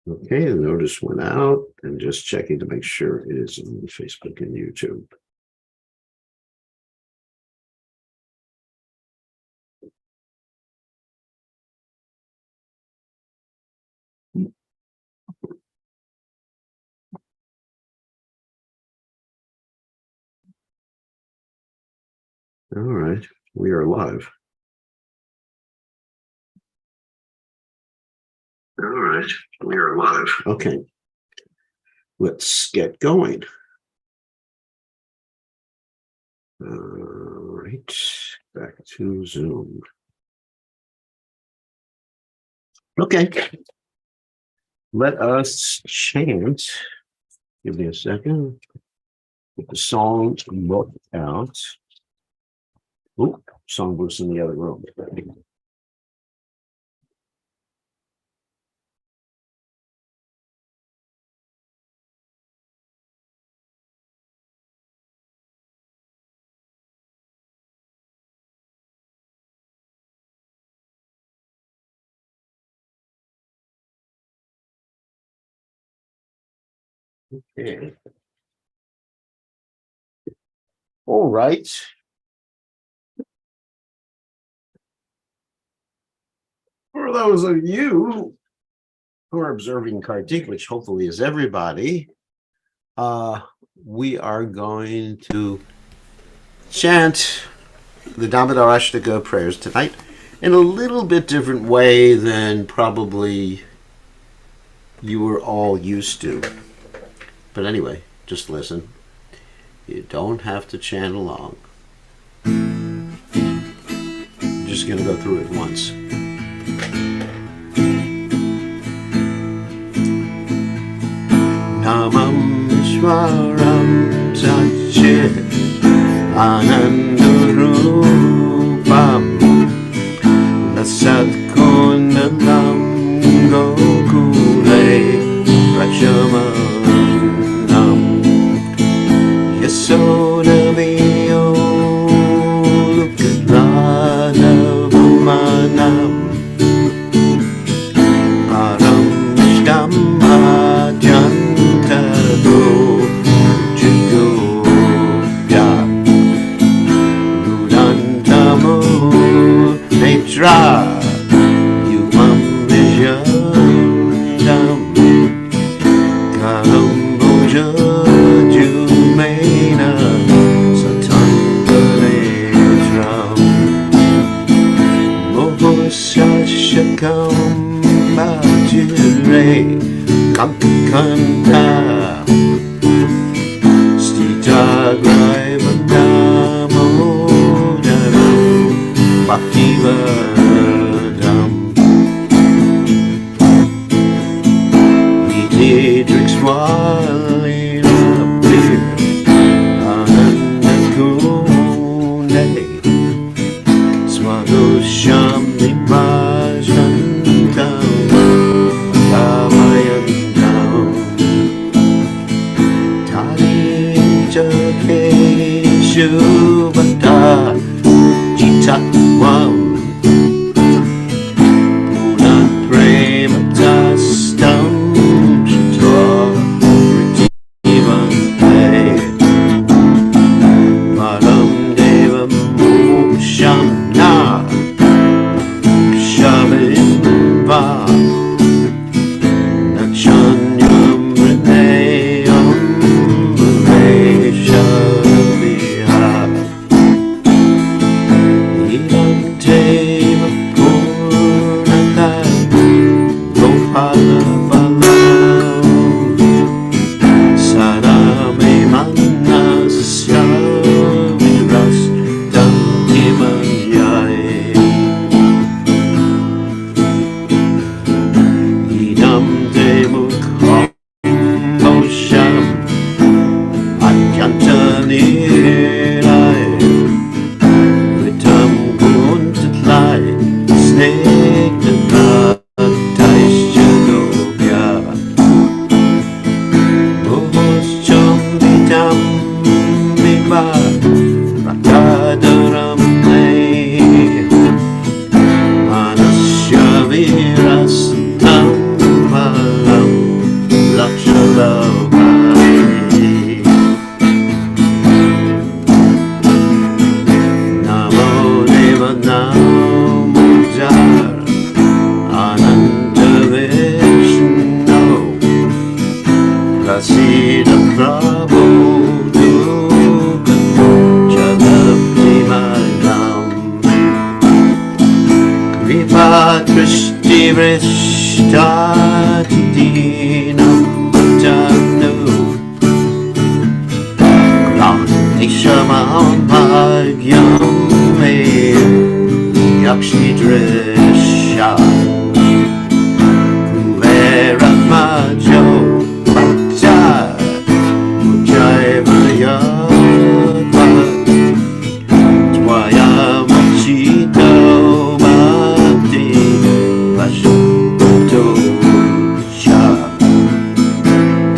Okay, the notice went out, and just checking to make sure it is on Facebook and YouTube. All right, we are live. All right, we are live. Okay, let's get going. All right, back to Zoom. Okay, let us chant. Give me a second. Get the song book out. Oh, songbook's in the other room. Okay. All right. For those of you who are observing Kartik, which hopefully is everybody, we are going to chant the Damodarashtaka prayers tonight in a little bit different way than probably you were all used to. But anyway, just listen. You don't have to chant along. I'm just going to go through it once. Namam Shwaram Sachit Anandurupam Nasat Kundalam Gokule Rajamanam Yasoda Viyo Lukadladavumanam Aram Shtammadyan Yumam Vijayam Kalambuja Jumena Satangaletram Mohosashakam Bajire Kankanta Stitagraivanamo Bhaktivadam Idrix Walina Bir Anandakune Swagosham Nimajantam Kamayantam Tali Jakeshubata Jitawam Punat Prematastam Shito Ritivante Malam Devam Musham Na Shavimva Nachanyam Renayam Reshaviha Sita Prabhu Jagaptimanam Kripa Drishti Vishtati Dinam Bhatanu Nishamam Bhagyam Me Yakshi Drisha Kuvera Majo Bhakta Ujjaya Tvaya Mochito Bhakti Vashuto Sha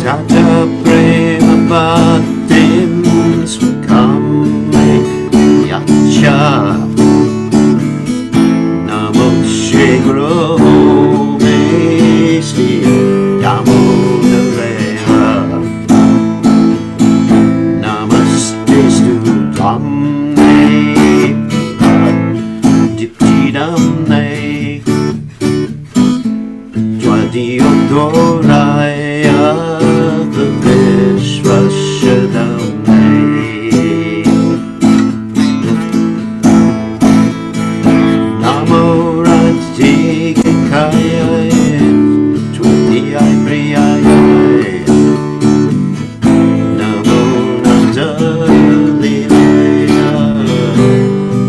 Tata Prema Bhaktim Swakame Yacha Namo Shri Guru Me Sri Damodaraya Namaste Stu Dhamne Diptidamne Jwadiyodoraya Vishvashadamne Namo Radhikaya Jwadiyai Priyaya Namo Nandalilaya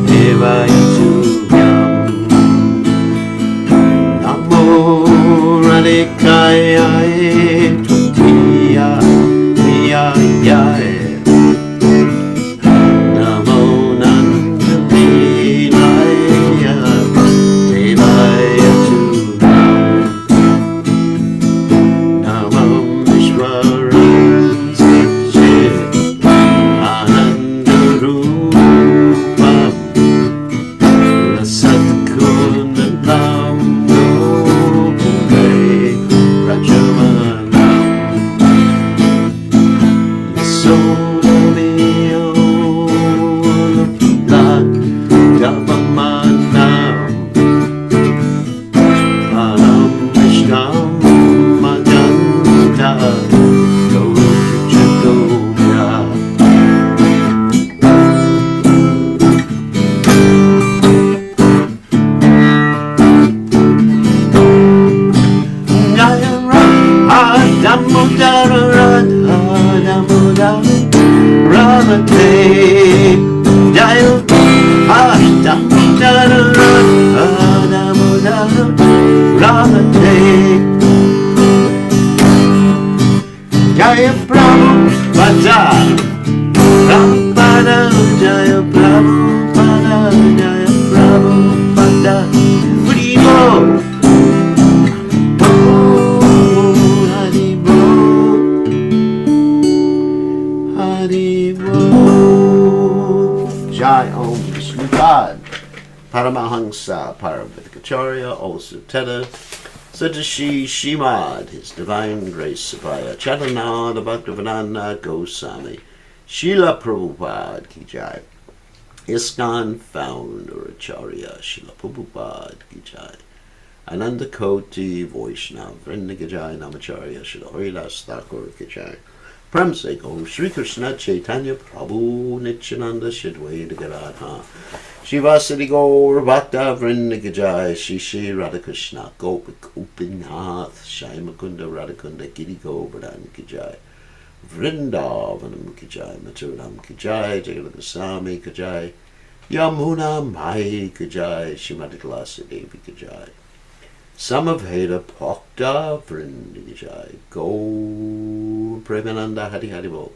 Devaya Tuvyam Namo Radhikaya Jwadiyai Priyaya Namo Nandalilaya Devaya Tuvyam Namo Vishwaram Satchit Anandarupam Rasatkundalam Gopure Rajamanam Yasodamiyo Davamanam Param Vishnam Maganta Gauruchagovya Jaya Radha Damodara Radha Damodara Radha Jaya Radha Damodara Radha Damodara Radha Jaya Prabhupada Prabhupada Jaya Prabhupada Jaya Prabhupada Haribo Haribo Haribo Jai Om Vishnupad Paramahansa Paramahansa also Teta Sadashi Shimad, His Divine Grace Sapaya Charanada Bhaktivedanta Goswami Srila Prabhupada Ki Jai ISKCON Founder Acharya Srila Prabhupada Ki Jai Ananda Koti Vaishnav Vrinda Ki Jai Namacharya Srila Haridas Thakur Ki Jai Prem Se Om Shri Krishna Chaitanya Prabhu Nityananda Shadwaita Garadha Shivasati Gaur Bhakta Vrinda Ki Jai Shri Shri Radhakrishna Gopik Upinath Shaimakunda Radhakunda Giri Govardhan Ki Jai Vrindavanam Ki Jai Maturam Ki Jai Jagadasami Ki Jai Yamuna Mai Ki Jai Shrimati Tulasi Devi Ki Jai Samaveda Bhakta Vrinda Ki Jai Gaur Premananda Hari Hari Bol.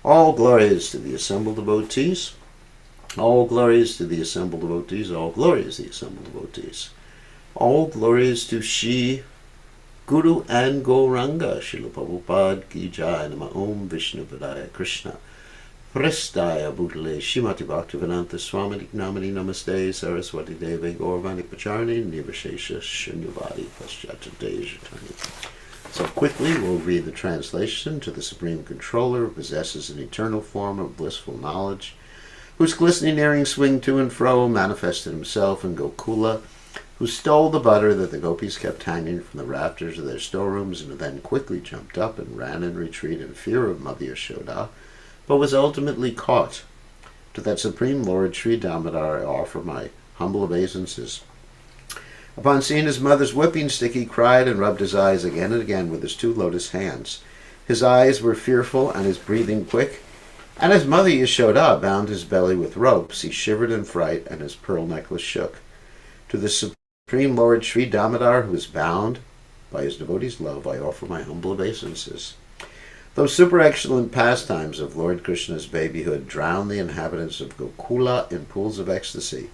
All glories to the assembled devotees. All glories to the assembled devotees. All glories to the assembled devotees. All glories to Shri Guru and Gauranga. Srila Prabhupada Ki Jai. Nama Om Vishnu Padaya Krishna Prestaya Bhutale Shrimati Bhaktivedanta Swami Namani Namaste Saraswati Devi Gauravani Pacharani Nirvishesha Shunyavadi Paschata Dejatani. So quickly we'll read the translation. To the Supreme Controller who possesses an eternal form of blissful knowledge, whose glistening earrings swing to and fro, manifested himself in Gokula, who stole the butter that the gopis kept hanging from the rafters of their storerooms, and then quickly jumped up and ran in retreat in fear of Mother Yashoda, but was ultimately caught. To that Supreme Lord Sri Damodar I offer my humble obeisances. Upon seeing his mother's whipping stick, he cried and rubbed his eyes again and again with his two lotus hands. His eyes were fearful and his breathing quick, and as Mother Yashoda bound his belly with ropes, he shivered in fright and his pearl necklace shook. To the Supreme Lord Sri Damodar, who is bound by his devotees' love, I offer my humble obeisances. Those super excellent pastimes of Lord Krishna's babyhood drowned the inhabitants of Gokula in pools of ecstasy.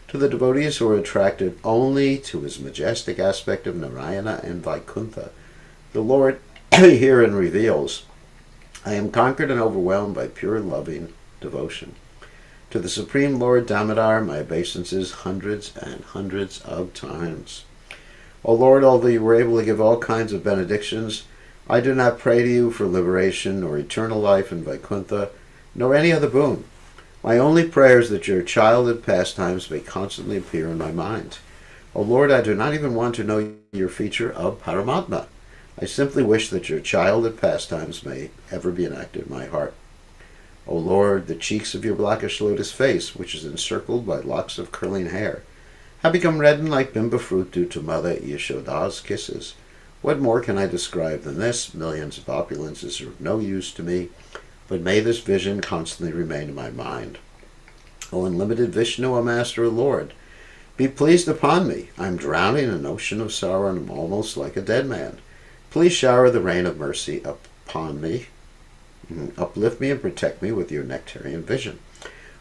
To the devotees who are attracted only to his majestic aspect of Narayana and Vaikuntha, the Lord herein reveals, I am conquered and overwhelmed by pure loving devotion. To the Supreme Lord Damodar, my obeisances hundreds and hundreds of times. O Lord, although you were able to give all kinds of benedictions, I do not pray to you for liberation or eternal life in Vaikuntha, nor any other boon. My only prayer is that your childhood pastimes may constantly appear in my mind. O Lord, I do not even want to know your feature of Paramatma. I simply wish that your childhood pastimes may ever be enacted in my heart. O Lord, the cheeks of your blackish lotus face, which is encircled by locks of curling hair, have become reddened like bimba fruit due to Mother Yashoda's kisses. What more can I describe than this? Millions of opulences are of no use to me, but may this vision constantly remain in my mind. O unlimited Vishnu, O Master, O Lord, be pleased upon me. I am drowning in an ocean of sorrow and am almost like a dead man. Please shower the rain of mercy upon me. Uplift me and protect me with your nectarian vision.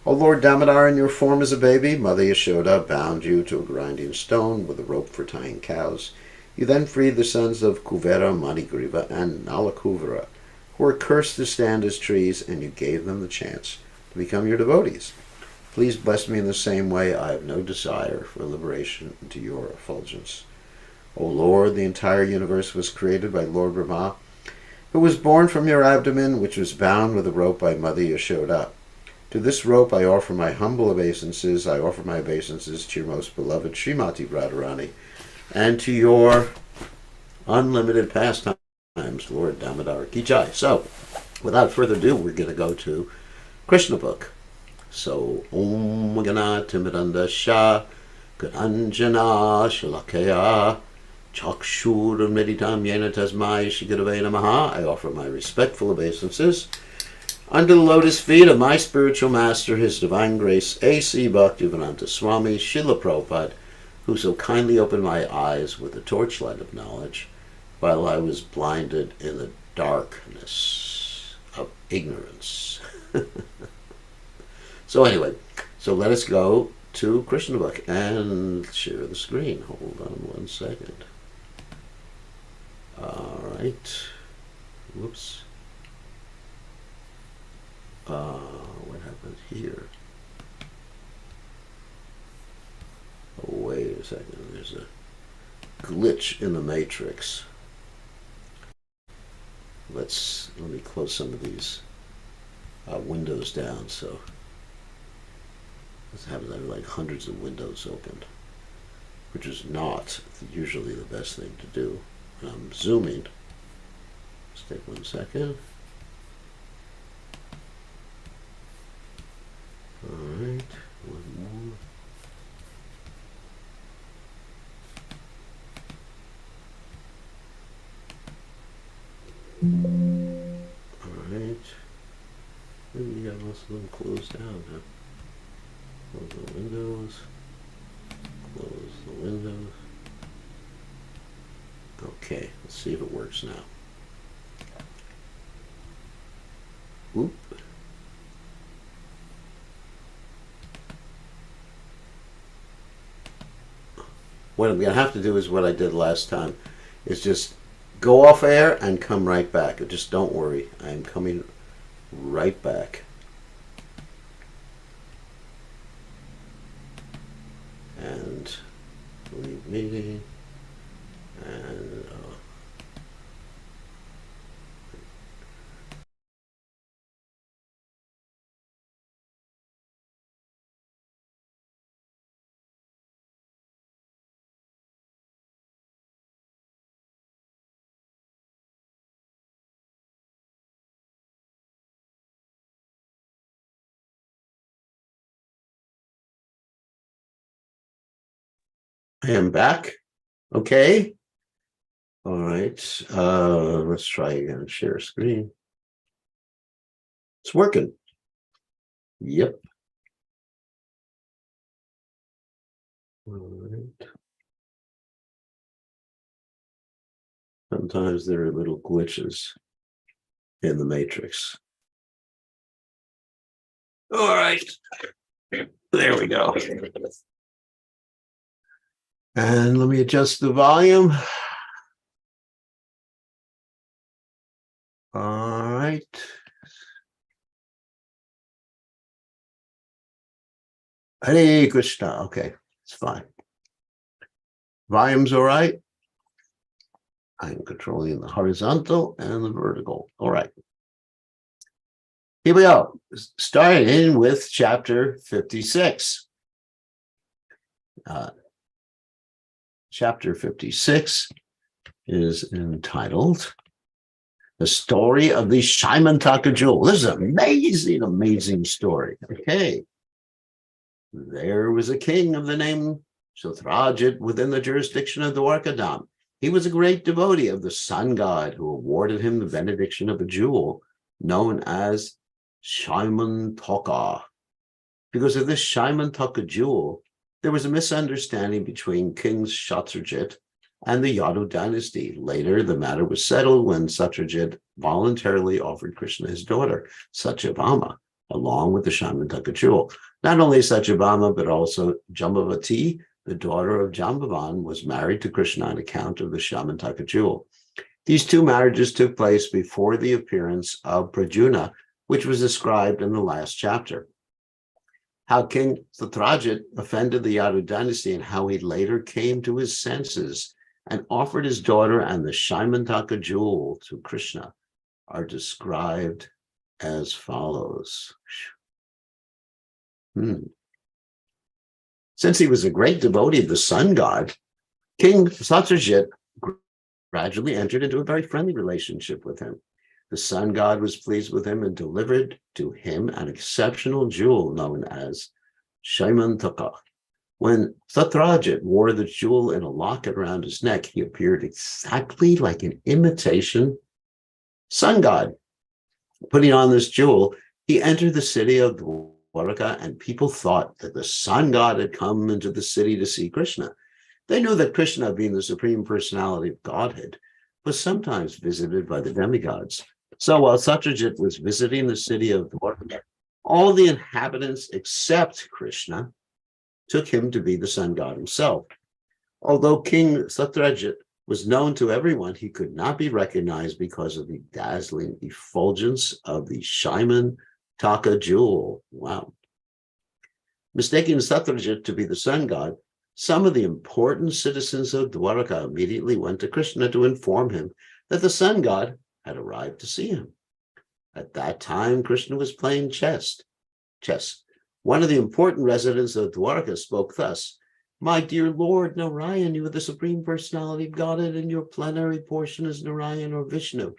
O Lord Damodar, in your form as a baby, Mother Yashoda bound you to a grinding stone with a rope for tying cows. You then freed the sons of Kuvera, Manigriva, and Nalakuvara, who were cursed to stand as trees, and you gave them the chance to become your devotees. Please bless me in the same way. I have no desire for liberation into your effulgence. O Lord, the entire universe was created by Lord Brahma, who was born from your abdomen, which was bound with a rope by Mother Yashoda. To this rope I offer my humble obeisances. I offer my obeisances to your most beloved Srimati Radharani, and to your unlimited pastimes, Lord Damodar Ki Jai. So, without further ado, we're going to go to Krishna book. So, Om Gana Timiranda Shah Gananjana Shalakaya Chakshur Meditam Yena Tasmai Shigurave Namaha. I offer my respectful obeisances under the lotus feet of my spiritual master, His Divine Grace, A.C. Bhaktivedanta Swami Srila Prabhupada, who so kindly opened my eyes with the torchlight of knowledge while I was blinded in the darkness of ignorance. So anyway, so let us go to Krishna book and share the screen. Hold on one second. All right. Whoops. What happened here? Oh, wait a second. There's a glitch in the matrix. Let me close some of these windows down. So this happens. I have like hundreds of windows opened, which is not usually the best thing to do. I'm zooming. Let's take 1 second. All right, one more. All right. Maybe we got most of them closed down. Huh? Close the windows. Close the windows. Okay, let's see if it works now. Oop. What I'm going to have to do is what I did last time, is just go off air and come right back. Just don't worry. I'm coming right back. And leave meeting. And I am back. Okay. All right. Let's try again. Share screen. It's working. Yep. All right. Sometimes there are little glitches in the matrix. All right. There we go. And let me adjust the volume. All right. Hare Krishna. Okay, it's fine. Volume's all right. I'm controlling the horizontal and the vertical. All right. Here we go. Starting with chapter 56. Chapter 56 is entitled The Story of the Syamataka Jewel. This is an amazing, amazing story. Okay. There was a king of the name Thrajit within the jurisdiction of Dwarkadam. He was a great devotee of the sun god who awarded him the benediction of a jewel known as Syamataka. Because of this Syamataka jewel, there was a misunderstanding between King Satyajit and the Yadu dynasty. Later, the matter was settled when Satyajit voluntarily offered Krishna his daughter, Satyabhama, along with the Syamataka jewel. Not only Satyabhama, but also Jambavati, the daughter of Jambavan, was married to Krishna on account of the Syamataka jewel. These two marriages took place before the appearance of Prajuna, which was described in the last chapter. How King Thrajit offended the Yadu dynasty and how he later came to his senses and offered his daughter and the Syamataka jewel to Krishna are described as follows. Since he was a great devotee of the sun god, King Satyajit gradually entered into a very friendly relationship with him. The sun god was pleased with him and delivered to him an exceptional jewel known as Syamataka. When Thrajit wore the jewel in a locket around his neck, he appeared exactly like an imitation sun god. Putting on this jewel, he entered the city of Dwarka, and people thought that the sun god had come into the city to see Krishna. They knew that Krishna, being the supreme personality of Godhead, was sometimes visited by the demigods. So while Satyajit was visiting the city of Dwarka, all the inhabitants except Krishna took him to be the sun god himself. Although King Satyajit was known to everyone, he could not be recognized because of the dazzling effulgence of the Syamataka jewel. Wow. Mistaking Satyajit to be the sun god, some of the important citizens of Dwarka immediately went to Krishna to inform him that the sun god had arrived to see him. At that time, Krishna was playing chess. One of the important residents of Dwarka spoke thus: "My dear Lord Narayan, you are the supreme personality of Godhead, and your plenary portion is Narayan or Vishnu.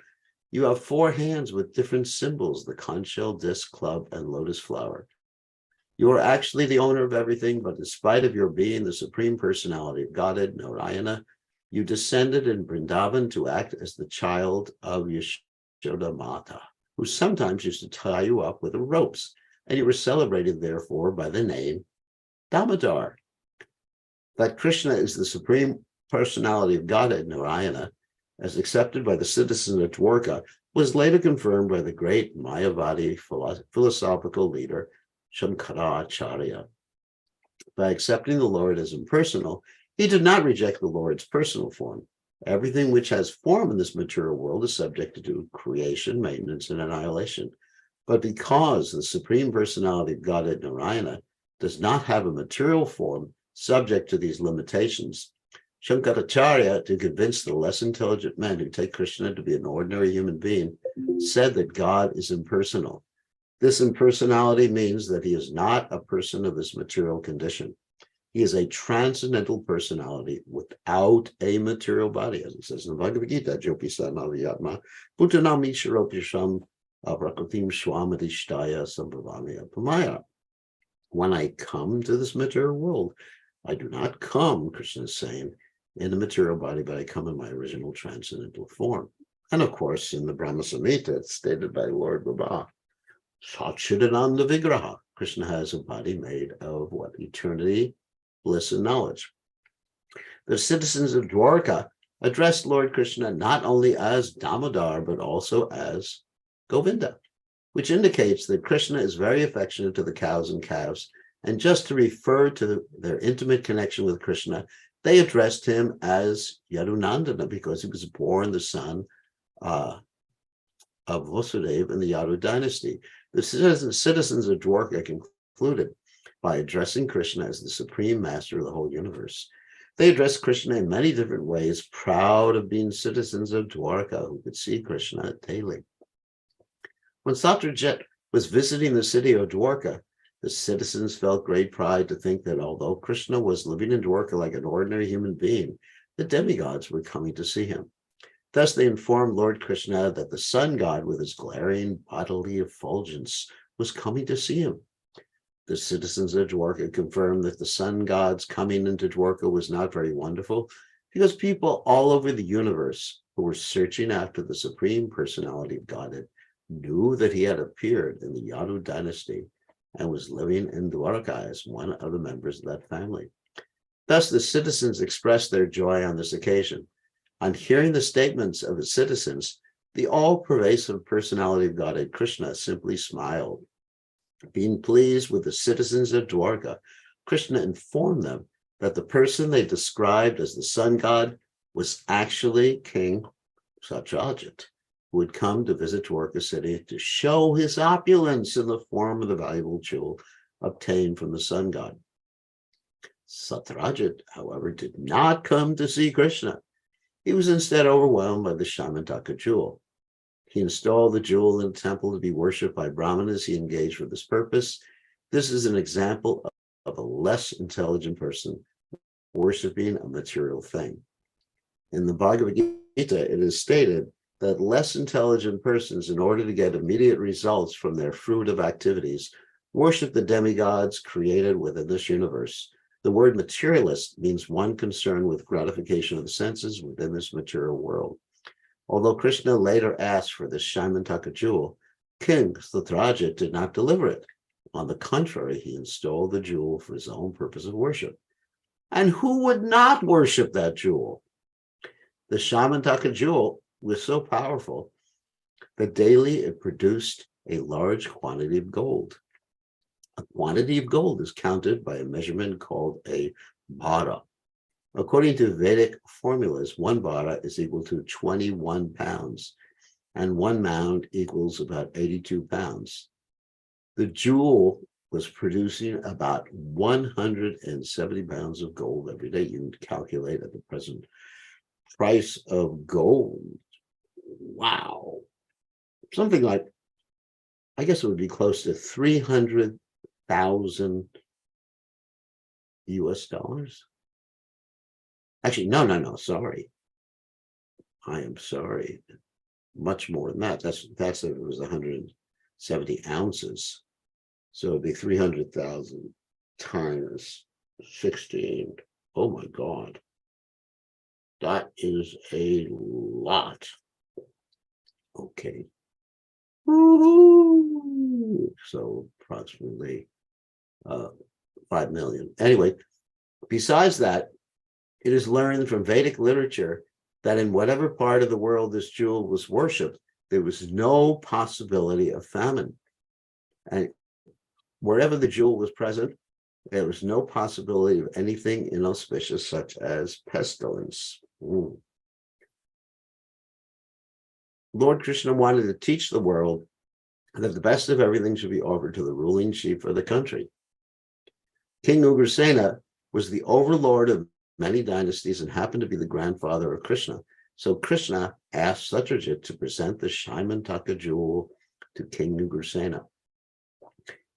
You have 4 hands with different symbols: the conch shell, disc, club, and lotus flower. You are actually the owner of everything, but in spite of your being the supreme personality of Godhead, Narayana, you descended in Vrindavan to act as the child of Yashoda Mata, who sometimes used to tie you up with the ropes, and you were celebrated, therefore, by the name Damodar. That Krishna is the supreme personality of Godhead, Narayana, as accepted by the citizens of Dwarka, was later confirmed by the great Mayavadi philosophical leader, Shankaracharya. By accepting the Lord as impersonal, he did not reject the Lord's personal form. Everything which has form in this material world is subject to creation, maintenance, and annihilation. But because the supreme personality of Godhead, Narayana, does not have a material form subject to these limitations, Shankaracharya, to convince the less intelligent men who take Krishna to be an ordinary human being, said that God is impersonal. This impersonality means that he is not a person of this material condition. He is a transcendental personality without a material body, as it says in the Bhagavad Gita, Jopisa Naviyatma, Bhutanami Shiropisham, Abrakotim Swamadishtaya Sambhavami Apamaya. When I come to this material world, I do not come, Krishna is saying, in the material body, but I come in my original transcendental form. And of course, in the Brahma Samhita, it's stated by Lord Baba, Satchidananda Vigraha. Krishna has a body made of what? Eternity, bliss, and knowledge. The citizens of Dwarka addressed Lord Krishna not only as Damodar, but also as Govinda, which indicates that Krishna is very affectionate to the cows and calves. And just to refer to their intimate connection with Krishna, they addressed him as Yadunandana because he was born the son of Vasudeva in the Yadu dynasty. The citizens of Dwarka concluded by addressing Krishna as the supreme master of the whole universe. They addressed Krishna in many different ways, proud of being citizens of Dwarka who could see Krishna daily. When Thrajit was visiting the city of Dwarka, the citizens felt great pride to think that although Krishna was living in Dwarka like an ordinary human being, the demigods were coming to see him. Thus, they informed Lord Krishna that the sun god with his glaring bodily effulgence was coming to see him. The citizens of Dwarka confirmed that the sun god's coming into Dwarka was not very wonderful because people all over the universe who were searching after the supreme personality of Godhead knew that he had appeared in the Yadu dynasty and was living in Dwarka as one of the members of that family. Thus, the citizens expressed their joy on this occasion. On hearing the statements of the citizens, the all-pervasive personality of Godhead Krishna simply smiled. Being pleased with the citizens of Dwarka, Krishna informed them that the person they described as the sun god was actually King Thrajit, who had come to visit Dwarka city to show his opulence in the form of the valuable jewel obtained from the sun god. Thrajit, however, did not come to see Krishna. He was instead overwhelmed by the Syamataka jewel. He installed the jewel in a temple to be worshipped by Brahmanas. He engaged with this purpose. This is an example of a less intelligent person worshiping a material thing. In the Bhagavad Gita, it is stated that less intelligent persons, in order to get immediate results from their fruitive activities, worship the demigods created within this universe. The word materialist means one concerned with gratification of the senses within this material world. Although Krishna later asked for the Syamataka jewel, King Thrajit did not deliver it. On the contrary, he installed the jewel for his own purpose of worship. And who would not worship that jewel? The Syamataka jewel was so powerful that daily it produced a large quantity of gold. A quantity of gold is counted by a measurement called a bhara. According to Vedic formulas, 1 bhara is equal to 21 pounds, and 1 mound equals about 82 pounds. The jewel was producing about 170 pounds of gold every day. You can calculate at the present price of gold. Wow. Something like, I guess it would be close to 300,000 US dollars. Actually, no, sorry. I am sorry. Much more than that. That's if it was 170 ounces. So it'd be 300,000 times 16. Oh my God. That is a lot. Okay. Woo-hoo. So approximately 5 million. Anyway, besides that, it is learned from Vedic literature that in whatever part of the world this jewel was worshipped, there was no possibility of famine. And wherever the jewel was present, there was no possibility of anything inauspicious such as pestilence. Lord Krishna wanted to teach the world that the best of everything should be offered to the ruling chief of the country. King Ugrasena was the overlord of many dynasties and happened to be the grandfather of Krishna. So Krishna asked Satyajit to present the Syamataka jewel to King Ugrasena.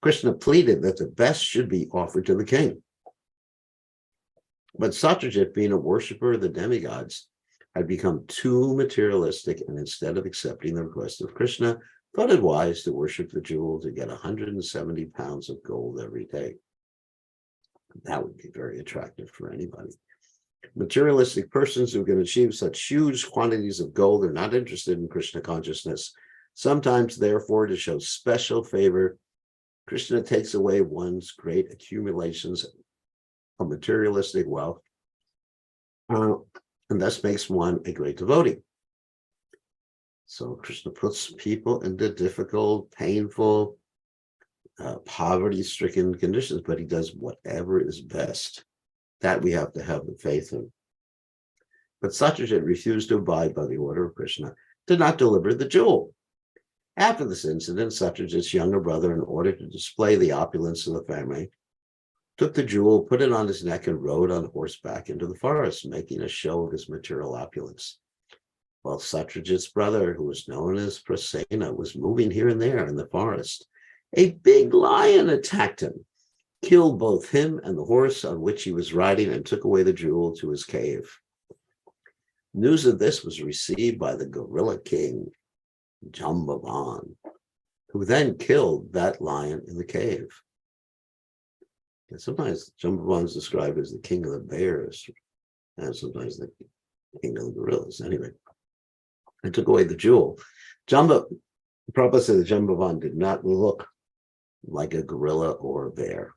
Krishna pleaded that the best should be offered to the king. But Satyajit, being a worshiper of the demigods, had become too materialistic, and instead of accepting the request of Krishna, thought it wise to worship the jewel to get 170 pounds of gold every day. That would be very attractive for anybody. Materialistic persons who can achieve such huge quantities of gold are not interested in Krishna consciousness. Sometimes, therefore, to show special favor, Krishna takes away one's great accumulations of materialistic wealth, and thus makes one a great devotee. So Krishna puts people into difficult, painful, poverty-stricken conditions, but he does whatever is best. That we have to have the faith in. But Satyajit refused to abide by the order of Krishna, did not deliver the jewel. After this incident, Satyajit's younger brother, in order to display the opulence of the family, took the jewel, put it on his neck, and rode on horseback into the forest, making a show of his material opulence. While Satyajit's brother, who was known as Prasena, was moving here and there in the forest, a big lion attacked him, killed both him and the horse on which he was riding, and took away the jewel to his cave. News of this was received by the gorilla king, Jambavan, who then killed that lion in the cave. And sometimes Jambavan is described as the king of the bears, and sometimes the king of the gorillas. Anyway, and took away the jewel. Prabhupada said that Jambavan did not look like a gorilla or a bear.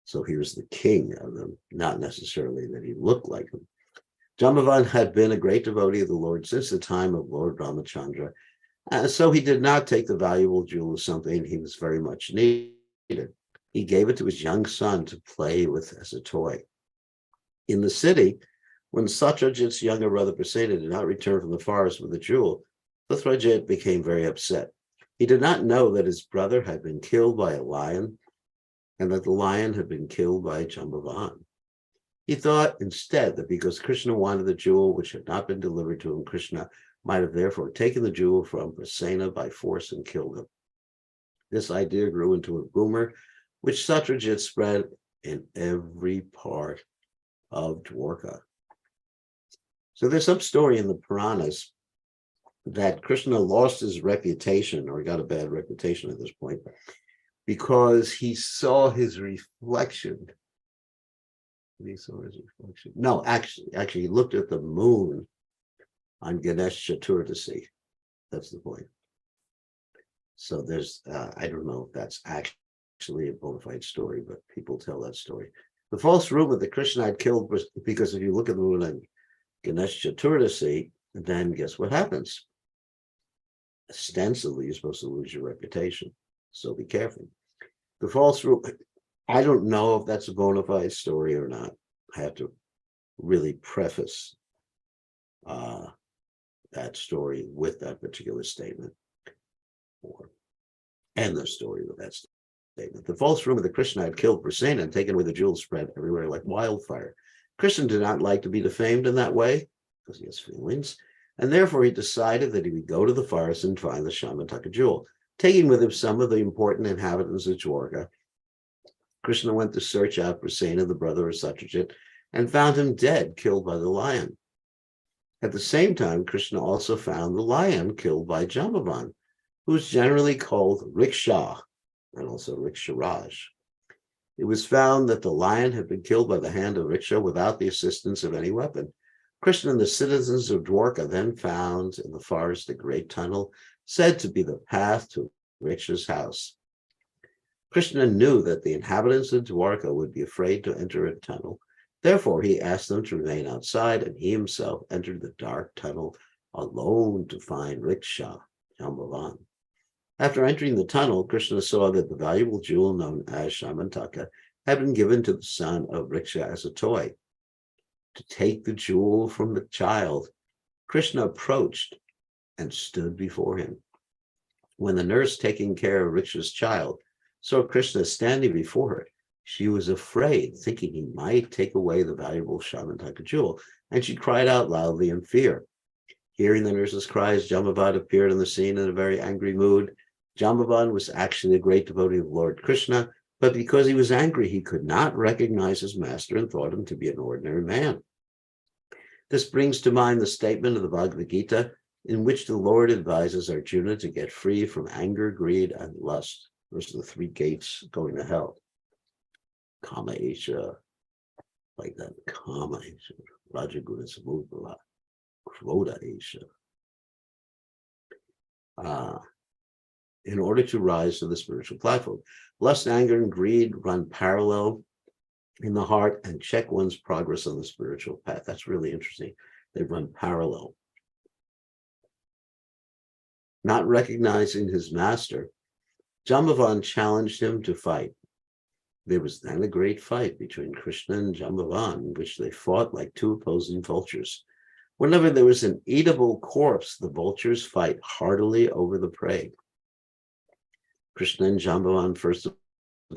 So he was the king of them, not necessarily that he looked like him. Jambavan had been a great devotee of the Lord since the time of Lord Ramachandra, so he did not take the valuable jewel as something he was very much needed. He gave it to his young son to play with as a toy. In the city, when Satyajit's younger brother Prasena did not return from the forest with the jewel, the Thrajit became very upset. He did not know that his brother had been killed by a lion and that the lion had been killed by Jambavan. He thought instead that because Krishna wanted the jewel which had not been delivered to him, Krishna might have therefore taken the jewel from Prasena by force and killed him. This idea grew into a rumor which Satyajit spread in every part of Dwarka. So there's some story in the Puranas that Krishna lost his reputation, or he got a bad reputation at this point, because he saw his reflection. He saw his reflection. No, actually, he looked at the moon on Ganesh Chaturdasi. That's the point. So there's, I don't know if that's actually a bona fide story, but people tell that story. The false rumor that Krishna had killed, because if you look at the moon on Ganesh Chaturdasi, then guess what happens? Ostensibly, you're supposed to lose your reputation. So be careful. The false rumor, I don't know if that's a bona fide story or not. I have to really preface that story with that particular statement, or end the story with that statement. The false rumor that Krishna had killed Prasena and taken away the jewels spread everywhere like wildfire. Krishna did not like to be defamed in that way, because he has feelings, and therefore he decided that he would go to the forest and find the Syamataka jewel. Taking with him some of the important inhabitants of Dwarka, Krishna went to search out Prasena, the brother of Satyajit, and found him dead, killed by the lion. At the same time, Krishna also found the lion killed by Jambavan, who is generally called Riksha, and also Riksharaj. It was found that the lion had been killed by the hand of Riksha without the assistance of any weapon. Krishna and the citizens of Dwarka then found in the forest a great tunnel, said to be the path to Riksha's house. Krishna knew that the inhabitants of Dwarka would be afraid to enter a tunnel. Therefore, he asked them to remain outside, and he himself entered the dark tunnel alone to find Riksha, Jambavan. After entering the tunnel, Krishna saw that the valuable jewel known as Syamataka had been given to the son of Riksha as a toy. To take the jewel from the child, Krishna approached and stood before him. When the nurse taking care of Riksha's child saw Krishna standing before her, she was afraid, thinking he might take away the valuable Syamataka jewel, and she cried out loudly in fear. Hearing the nurse's cries, Jambavan appeared on the scene in a very angry mood. Jambavan was actually a great devotee of Lord Krishna, but because he was angry, he could not recognize his master and thought him to be an ordinary man. This brings to mind the statement of the Bhagavad Gita, in which the Lord advises Arjuna to get free from anger, greed, and lust. Those are the three gates going to hell. Kama Esha, like that, Kama Esha, Rajaguna Samudra, Krodha Esha. In order to rise to the spiritual platform, lust, anger, and greed run parallel in the heart and check one's progress on the spiritual path. That's really interesting. They run parallel. Not recognizing his master, Jambavan challenged him to fight. There was then a great fight between Krishna and Jambavan, in which they fought like two opposing vultures. Whenever there was an eatable corpse, the vultures fight heartily over the prey. Krishna and Jambavan first of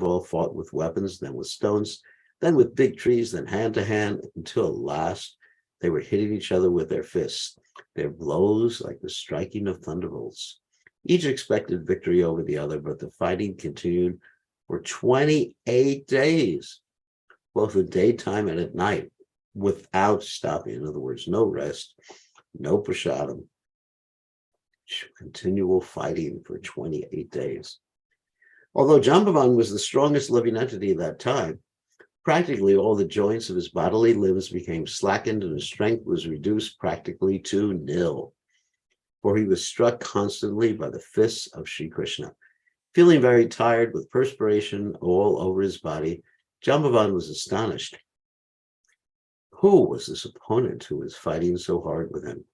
all fought with weapons, then with stones, then with big trees, then hand to hand, until at last they were hitting each other with their fists, their blows like the striking of thunderbolts. Each expected victory over the other, but the fighting continued for 28 days, both at daytime and at night, without stopping. In other words, no rest, no prasadam, continual fighting for 28 days. Although Jambavan was the strongest living entity at that time, practically all the joints of his bodily limbs became slackened and his strength was reduced practically to nil, for he was struck constantly by the fists of Sri Krishna. Feeling very tired with perspiration all over his body, Jambavan was astonished. Who was this opponent who was fighting so hard with him?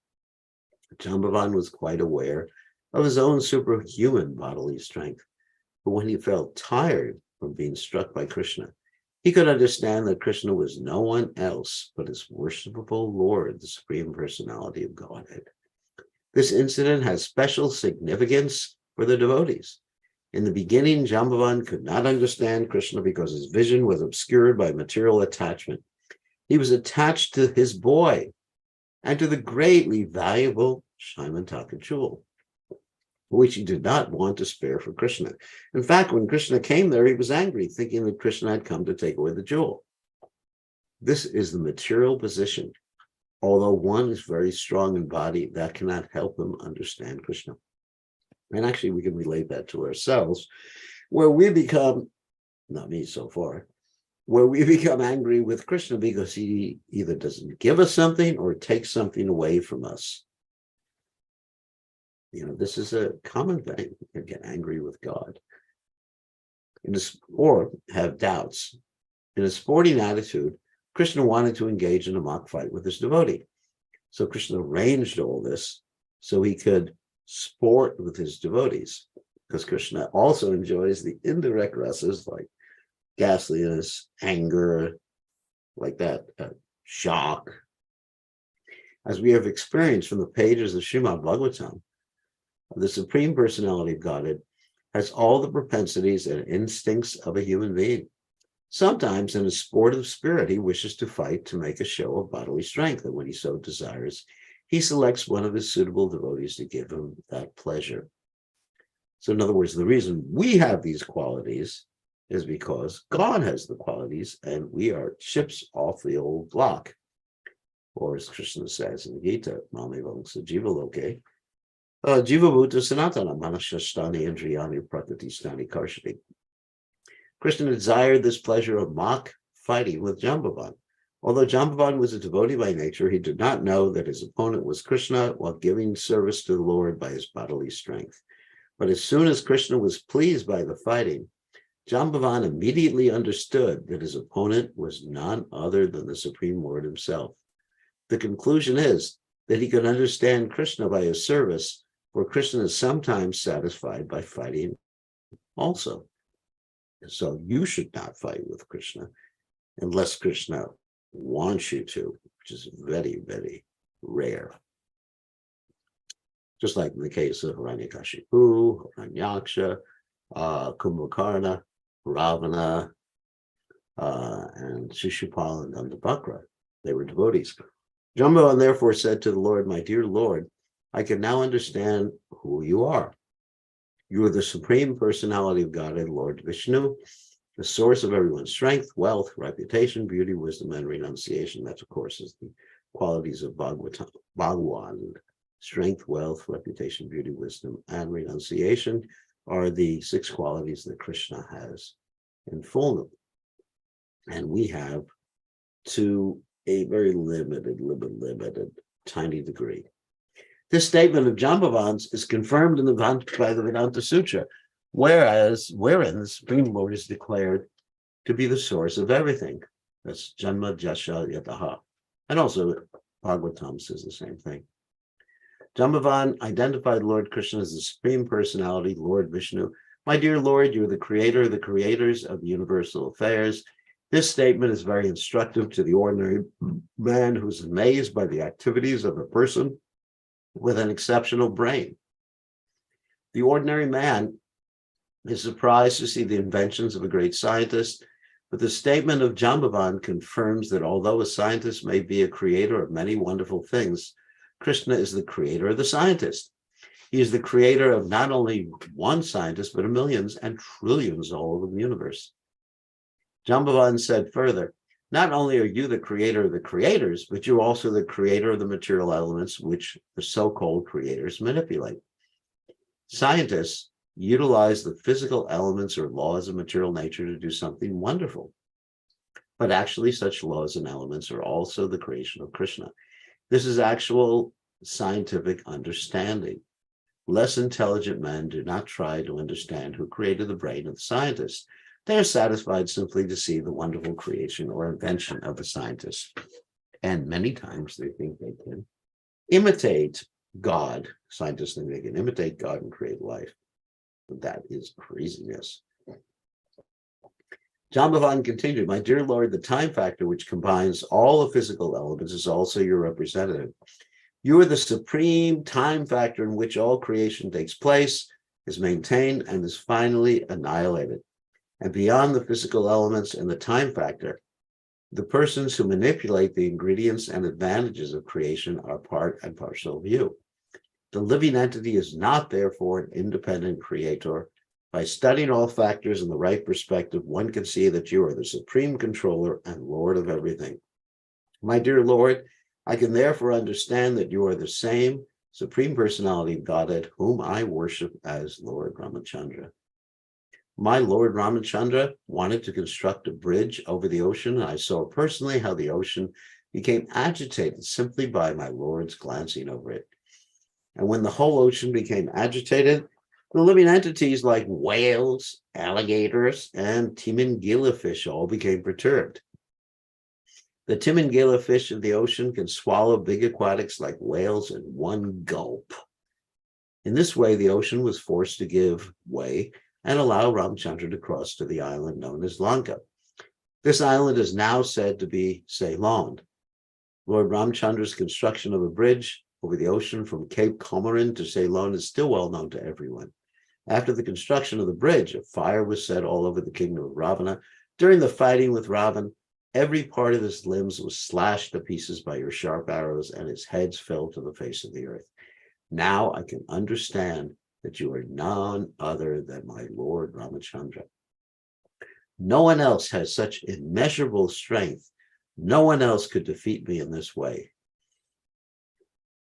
Jambavan was quite aware of his own superhuman bodily strength, but when he felt tired from being struck by Krishna, he could understand that Krishna was no one else but his worshipable Lord, the Supreme Personality of Godhead. This incident has special significance for the devotees. In the beginning, Jambavan could not understand Krishna because his vision was obscured by material attachment. He was attached to his boy and to the greatly valuable Syamataka jewel, which he did not want to spare for Krishna. In fact, when Krishna came there, he was angry, thinking that Krishna had come to take away the jewel. This is the material position. Although one is very strong in body, that cannot help him understand Krishna. And actually, we can relate that to ourselves, where we become, not me so far, where we become angry with Krishna because he either doesn't give us something or takes something away from us. You know, this is a common thing. You can get angry with God or have doubts. In a sporting attitude, Krishna wanted to engage in a mock fight with his devotee. So Krishna arranged all this so he could sport with his devotees, because Krishna also enjoys the indirect rasas like ghastliness, anger, like that, shock. As we have experienced from the pages of Srimad Bhagavatam, the Supreme Personality of Godhead has all the propensities and instincts of a human being. Sometimes in a sportive spirit, he wishes to fight to make a show of bodily strength, and when he so desires, he selects one of his suitable devotees to give him that pleasure. So in other words, the reason we have these qualities is because God has the qualities and we are chips off the old block. Or as Krishna says in the Gita, Mame Vamsa Jiva Loke, Jiva Bhuta Sanatana Manashastani Indriyani Prakritistani Karshati. Krishna desired this pleasure of mock fighting with Jambavan. Although Jambavan was a devotee by nature, he did not know that his opponent was Krishna while giving service to the Lord by his bodily strength. But as soon as Krishna was pleased by the fighting, Jambavan immediately understood that his opponent was none other than the Supreme Lord himself. The conclusion is that he could understand Krishna by his service, for Krishna is sometimes satisfied by fighting also. So you should not fight with Krishna unless Krishna wants you to, which is very, very rare. Just like in the case of Hiranyakashipu, Hiranyaksha, Kumbhakarna, Ravana, and Shishupal and Dandabhakra. They were devotees. Jambavan therefore said to the Lord, "My dear Lord, I can now understand who you are. You are the Supreme Personality of Godhead, Lord Vishnu, the source of everyone's strength, wealth, reputation, beauty, wisdom, and renunciation." That, of course, is the qualities of Bhagwan. Strength, wealth, reputation, beauty, wisdom, and renunciation are the 6 qualities that Krishna has in fullness. And we have, to a very limited, tiny degree. This statement of Jambavan's is confirmed in by the Vedanta Sutra, wherein the Supreme Lord is declared to be the source of everything. That's Janma Jasha Yataha. And also Bhagavatam says the same thing. Jambavan identified Lord Krishna as the Supreme Personality, Lord Vishnu. My dear Lord, you're the creator of the creators of universal affairs. This statement is very instructive to the ordinary man who's amazed by the activities of a person with an exceptional brain. The ordinary man is surprised to see the inventions of a great scientist, but the statement of Jambavan confirms that although a scientist may be a creator of many wonderful things, Krishna is the creator of the scientist. He is the creator of not only one scientist, but of millions and trillions all over the universe. Jambavan said further, not only are you the creator of the creators, but you're also the creator of the material elements which the so-called creators manipulate. Scientists utilize the physical elements or laws of material nature to do something wonderful. But actually, such laws and elements are also the creation of Krishna. This is actual scientific understanding. Less intelligent men do not try to understand who created the brain of the scientist. They are satisfied simply to see the wonderful creation or invention of the scientist. And many times they think they can imitate God. Scientists think they can imitate God and create life. But that is craziness. Jambavan continued, my dear Lord, the time factor which combines all the physical elements is also your representative. You are the supreme time factor in which all creation takes place, is maintained, and is finally annihilated. And beyond the physical elements and the time factor, the persons who manipulate the ingredients and advantages of creation are part and parcel of you. The living entity is not, therefore, an independent creator. By studying all factors in the right perspective, one can see that you are the supreme controller and Lord of everything. My dear Lord, I can therefore understand that you are the same Supreme Personality of Godhead, whom I worship as Lord Ramachandra. My Lord Ramachandra wanted to construct a bridge over the ocean, and I saw personally how the ocean became agitated simply by my Lord's glancing over it. And when the whole ocean became agitated, the living entities like whales, alligators, and Timingila fish all became perturbed. The Timingila fish of the ocean can swallow big aquatics like whales in one gulp. In this way, the ocean was forced to give way and allow Ramchandra to cross to the island known as Lanka. This island is now said to be Ceylon. Lord Ramchandra's construction of a bridge over the ocean from Cape Comorin to Ceylon is still well known to everyone. After the construction of the bridge, a fire was set all over the kingdom of Ravana. During the fighting with Ravan, every part of his limbs was slashed to pieces by your sharp arrows, and his heads fell to the face of the earth. Now I can understand that you are none other than my Lord Ramachandra. No one else has such immeasurable strength. No one else could defeat me in this way.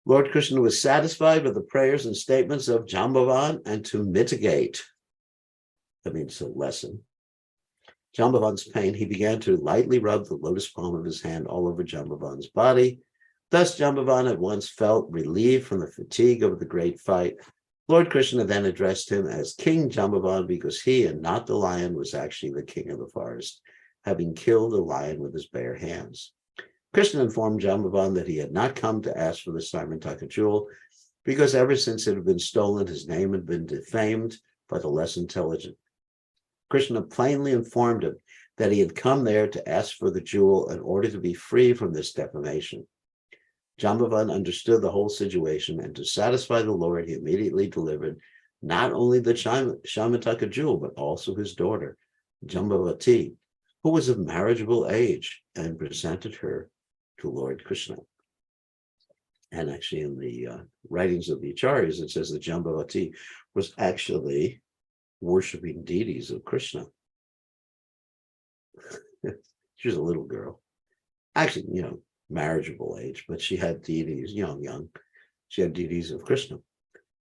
Lord Krishna was satisfied with the prayers and statements of Jambavan, and to mitigate, that means to lessen, Jambavan's pain, he began to lightly rub the lotus palm of his hand all over Jambavan's body. Thus, Jambavan at once felt relieved from the fatigue of the great fight. Lord Krishna then addressed him as King Jambavan because he and not the lion was actually the king of the forest, having killed the lion with his bare hands. Krishna informed Jambavan that he had not come to ask for the Syamataka jewel because ever since it had been stolen, his name had been defamed by the less intelligent. Krishna plainly informed him that he had come there to ask for the jewel in order to be free from this defamation. Jambavan understood the whole situation, and to satisfy the Lord, he immediately delivered not only the Syamataka jewel, but also his daughter, Jambavati, who was of marriageable age, and presented her to Lord Krishna. And actually in the writings of the Acharyas, it says that Jambavati was actually worshiping deities of Krishna. She was a little girl. Actually, marriageable age, but she had deities, young. She had deities of Krishna.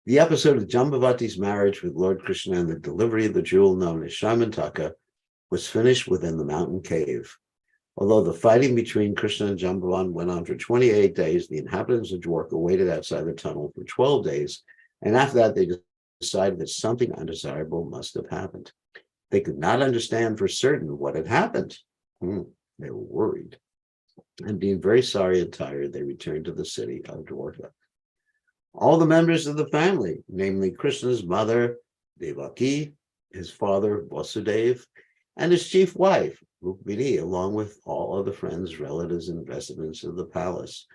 The episode of Jambavati's marriage with Lord Krishna and the delivery of the jewel known as Syamataka was finished within the mountain cave. Although the fighting between Krishna and Jambavan went on for 28 days, the inhabitants of Dwarka waited outside the tunnel for 12 days, and after that they decided that something undesirable must have happened. They could not understand for certain what had happened. They were worried. And being very sorry and tired, they returned to the city of Dwarka. All the members of the family, namely Krishna's mother, Devaki, his father, Vasudeva, and his chief wife, Rukmini, along with all other friends, relatives, and residents of the palace,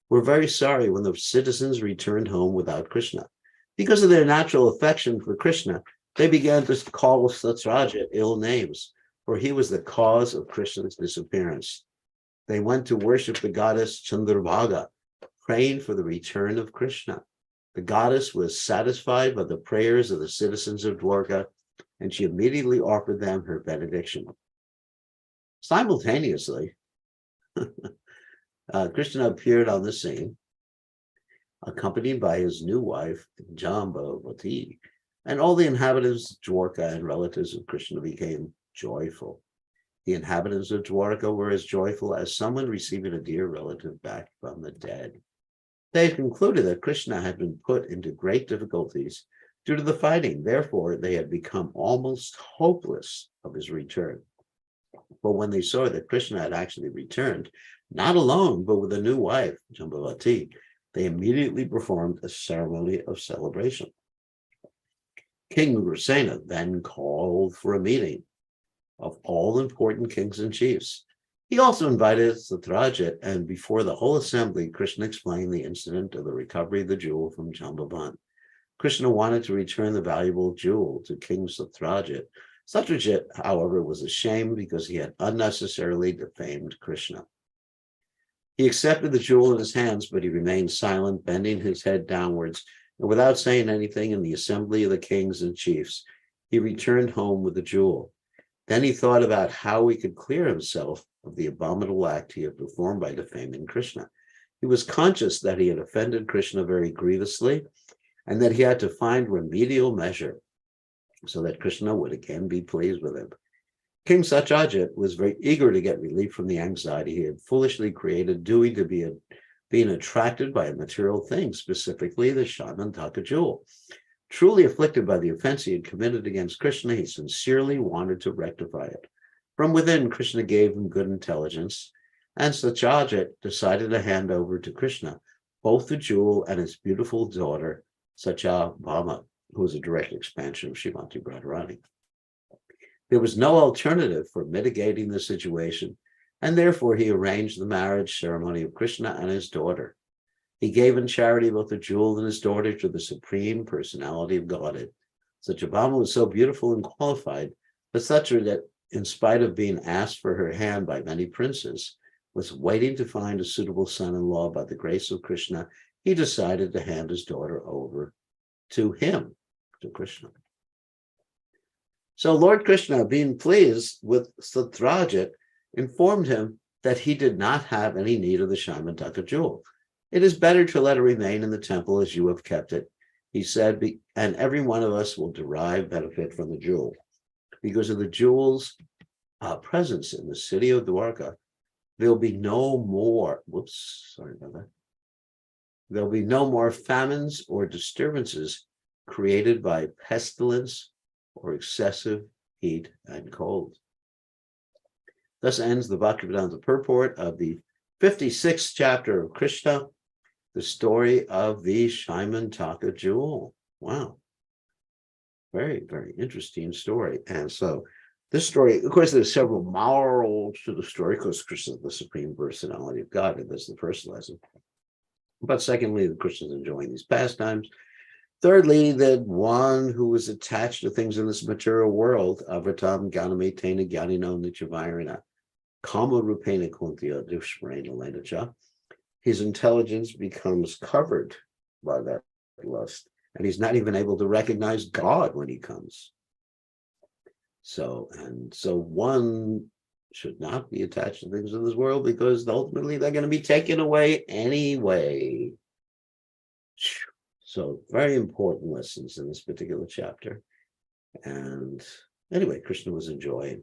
were very sorry when the citizens returned home without Krishna. Because of their natural affection for Krishna, they began to call Thrajit ill names, for he was the cause of Krishna's disappearance. They went to worship the goddess Chandrabhaga, praying for the return of Krishna. The goddess was satisfied by the prayers of the citizens of Dwarka, and she immediately offered them her benediction. Simultaneously, Krishna appeared on the scene, accompanied by his new wife, Jambavati, and all the inhabitants of Dwarka and relatives of Krishna became joyful. The inhabitants of Dwarka were as joyful as someone receiving a dear relative back from the dead. They had concluded that Krishna had been put into great difficulties due to the fighting. Therefore, they had become almost hopeless of his return. But when they saw that Krishna had actually returned, not alone, but with a new wife, Jambavati, they immediately performed a ceremony of celebration. King Ugrasena then called for a meeting of all important kings and chiefs. He also invited the Thrajit, and before the whole assembly, Krishna explained the incident of the recovery of the jewel from Jambavan. Krishna wanted to return the valuable jewel to King Satrajit. Satrajit, however, was ashamed because he had unnecessarily defamed Krishna. He accepted the jewel in his hands, but he remained silent, bending his head downwards, and without saying anything in the assembly of the kings and chiefs, he returned home with the jewel. Then he thought about how he could clear himself of the abominable act he had performed by defaming Krishna. He was conscious that he had offended Krishna very grievously, and that he had to find remedial measure so that Krishna would again be pleased with him. King Satyajit was very eager to get relief from the anxiety he had foolishly created due to being attracted by a material thing, specifically the Syamataka jewel. Truly afflicted by the offense he had committed against Krishna, he sincerely wanted to rectify it. From within, Krishna gave him good intelligence, and Satyajit decided to hand over to Krishna both the jewel and his beautiful daughter, Satyabhama, who was a direct expansion of Srimati Radharani. There was no alternative for mitigating the situation, and therefore he arranged the marriage ceremony of Krishna and his daughter. He gave in charity both the jewel and his daughter to the Supreme Personality of Godhead. Satyabhama was so beautiful and qualified that Satyajit, in spite of being asked for her hand by many princes, was waiting to find a suitable son-in-law. By the grace of Krishna, he decided to hand his daughter over to him, to Krishna. So Lord Krishna, being pleased with Satyajit, informed him that he did not have any need of the Syamataka jewel. It is better to let it remain in the temple as you have kept it, he said, and every one of us will derive benefit from the jewel. Because of the jewel's presence in the city of Dwarka, there'll be no more, there'll be no more famines or disturbances created by pestilence or excessive heat and cold. Thus ends the Bhaktivedanta purport of the 56th chapter of Krishna, the story of the Syamataka jewel. Wow. Very, very interesting story. And so this story, of course, there's several morals to the story because Krishna is the Supreme Personality of God, and that's the first lesson. But secondly, the Krishna's enjoying these pastimes. Thirdly, that one who is attached to things in this material world, avatam ganametena gyanino nichavirana, kama rupena kuntya dushmarena lenacha, his intelligence becomes covered by that lust, and he's not even able to recognize God when he comes. So one should not be attached to things in this world because ultimately they're going to be taken away anyway. So very important lessons in this particular chapter. And anyway, Krishna was enjoying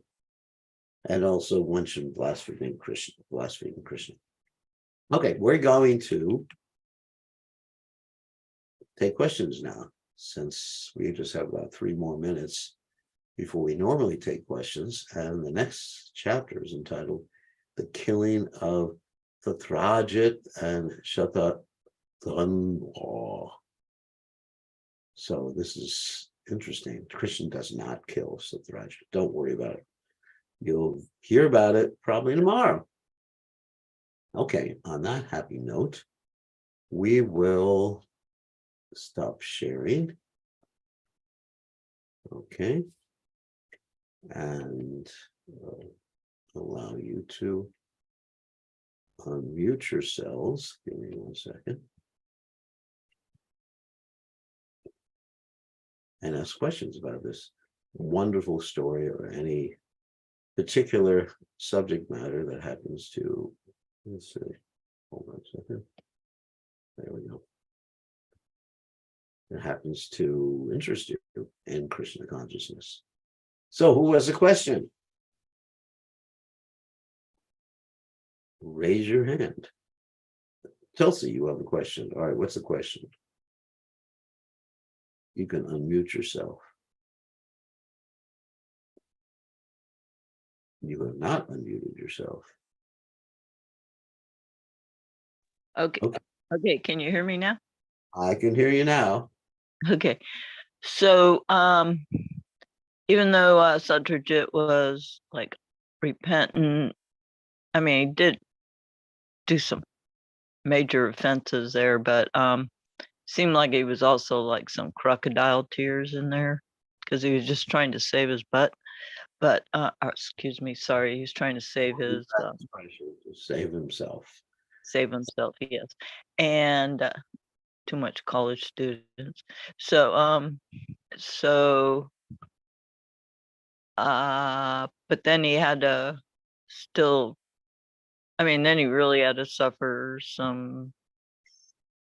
And also mentioned blaspheming Krishna. Okay, we're going to take questions now, since we just have about 3 more minutes before we normally take questions. And the next chapter is entitled The Killing of the Thrajit and Syamataka. So this is interesting. Krishna does not kill Thrajit. Don't worry about it. You'll hear about it probably tomorrow. Okay, on that happy note, we will stop sharing. Okay. And allow you to unmute yourselves. Give me 1 second. And ask questions about this wonderful story or any particular subject matter that happens to, let's see, hold on a second. There we go. That happens to interest you in Krishna consciousness. So who has a question? Raise your hand. Tulsi, you have a question. All right, what's the question? You can unmute yourself. You have not unmuted yourself. Okay. Okay, can you hear me now? I can hear you now. Okay. So even though Thrajit was like repentant, I mean, he did do some major offenses there, but seemed like he was also like some crocodile tears in there, because he was just trying to save his butt. But excuse me, sorry, he's trying to save his Save himself. Save himself, yes. And too much college students. So but then he had to still, I mean, then he really had to suffer some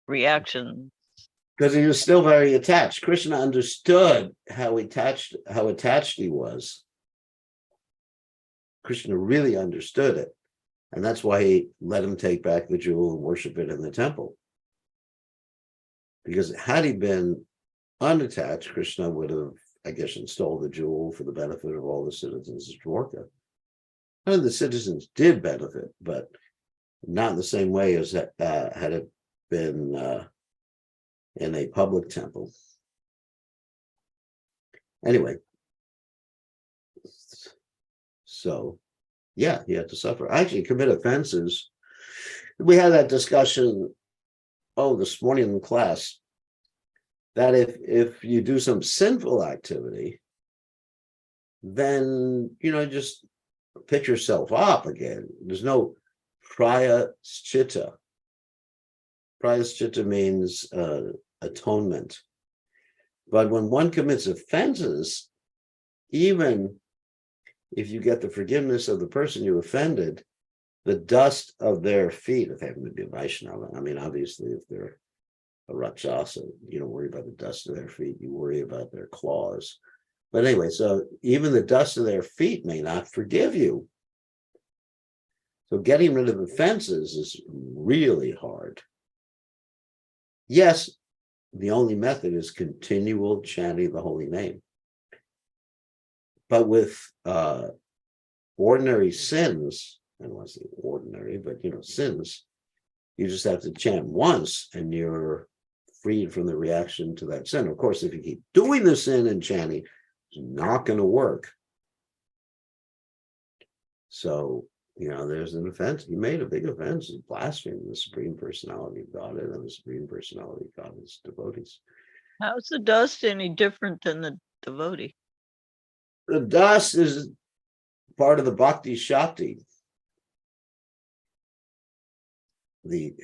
reactions. Because he was still very attached. Krishna understood how attached he was. Krishna really understood it. And that's why he let him take back the jewel and worship it in the temple. Because had he been unattached, Krishna would have, I guess, installed the jewel for the benefit of all the citizens of Dwarka. And the citizens did benefit, but not in the same way as had it been in a public temple. Anyway, so yeah, he had to suffer. Actually, commit offenses. We had that discussion, this morning in class, that if you do some sinful activity, then, just pick yourself up again. There's no prayaschita. Prayaschita means atonement. But when one commits offenses, even if you get the forgiveness of the person you offended, the dust of their feet, if they happen to be a Vaishnava, I mean, obviously, if they're a Rakshasa, you don't worry about the dust of their feet, you worry about their claws. But anyway, so even the dust of their feet may not forgive you. So getting rid of offenses is really hard. Yes, the only method is continual chanting the holy name. But with ordinary sins, I don't want to say ordinary, but sins, you just have to chant once and you're freed from the reaction to that sin. Of course, if you keep doing the sin and chanting, it's not going to work. So, there's an offense. You made a big offense of blaspheming the Supreme Personality of God and the Supreme Personality of God's devotees. How's the dust any different than the devotee? The dust is part of the Bhakti Shakti. The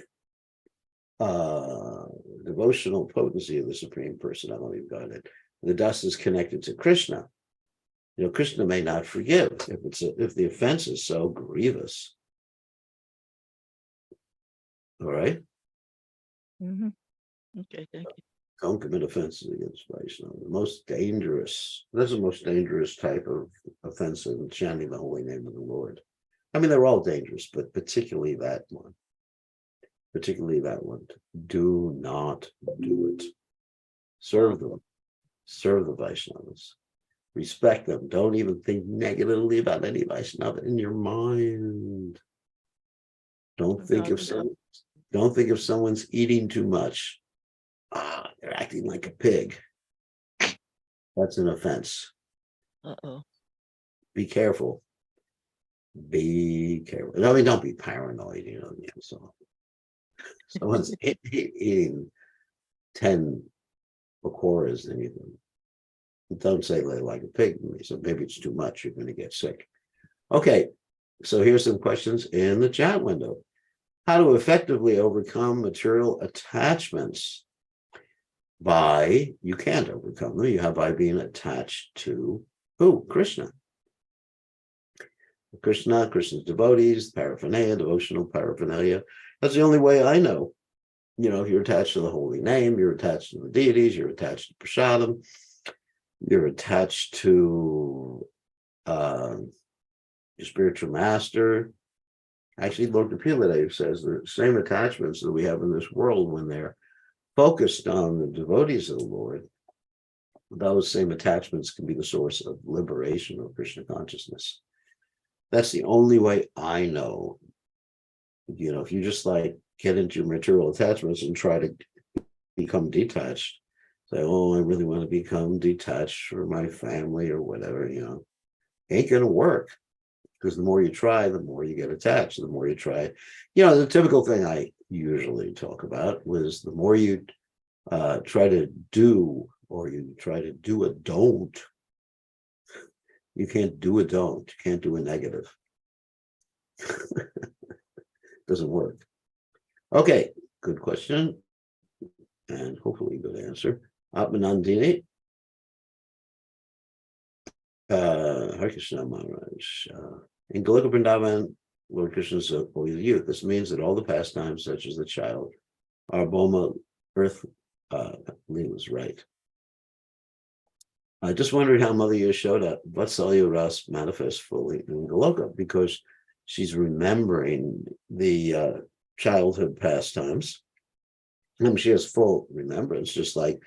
devotional potency of the Supreme Personality of Godhead. The dust is connected to Krishna. Krishna may not forgive if the offense is so grievous. All right. Mm-hmm. Okay, thank you. Don't commit offenses against Vaishnava. That's the most dangerous type offensive in chanting the holy name of the Lord. I mean, they're all dangerous, but particularly that one. Particularly that one. Do not do it. Serve them. Serve the Vaishnavas. Respect them. Don't even think negatively about any Vaishnava in your mind. Don't think if someone's eating too much. They're acting like a pig. That's an offense. Uh-oh. Be careful. Be careful. I mean, don't be paranoid, so someone's eating 10 pakoras, anything. Don't say they're like a pig to me. So maybe it's too much. You're going to get sick. Okay. So here's some questions in the chat window. How to effectively overcome material attachments. You can't overcome them. You have by being attached to who? Krishna. Krishna's devotees, paraphernalia, devotional paraphernalia. That's the only way I know. If you're attached to the holy name, you're attached to the deities, you're attached to prasadam, you're attached to your spiritual master. Actually, Lord Kapila says the same attachments that we have in this world, when they're focused on the devotees of the Lord, those same attachments can be the source of liberation of Krishna consciousness. That's the only way I know. If you just get into your material attachments and try to become detached, say, oh, I really want to become detached from my family or whatever, ain't going to work. Because the more you try, the more you get attached. The more you try, the typical thing I usually talk about was the more you try to do, or you try to do a don't, you can't do a don't. You can't do a negative. Doesn't work. Okay, good question. And hopefully good answer. Atmanandini. Hare Krishna Maharaj. In Goloka Vrindavan, Lord Krishna's holy youth. This means that all the pastimes, such as the child, are Boma earth was right. I just wondered how Mother Yashoda, Vatsalya Ras manifests fully in Goloka, because she's remembering the childhood pastimes. She has full remembrance, just like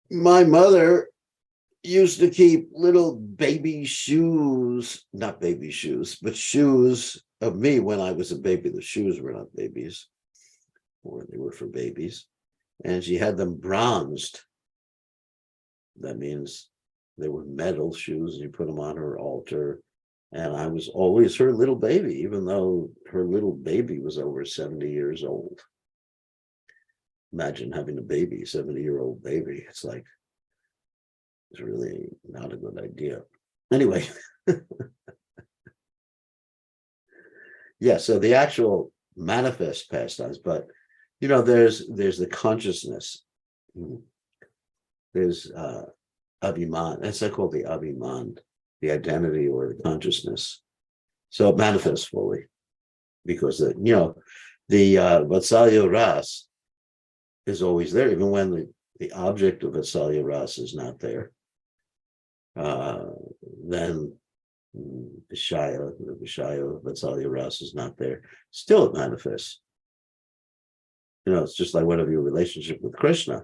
my mother used to keep little baby shoes, not baby shoes, but shoes of me when I was a baby. The shoes were not babies, or they were for babies. And she had them bronzed. That means they were metal shoes, and you put them on her altar. And I was always her little baby, even though her little baby was over 70 years old. Imagine having a baby, 70-year-old baby. It's really not a good idea. Anyway. Yeah, so the actual manifest pastimes, but there's the consciousness. There's abhiman. That's called the abhiman, the identity or the consciousness. So it manifests fully, because the Vatsalya Ras is always there, even when the object of Vatsalya Ras is not there. Then Vishaya Vatsalya Ras is not there. Still it manifests. It's just like whatever your relationship with Krishna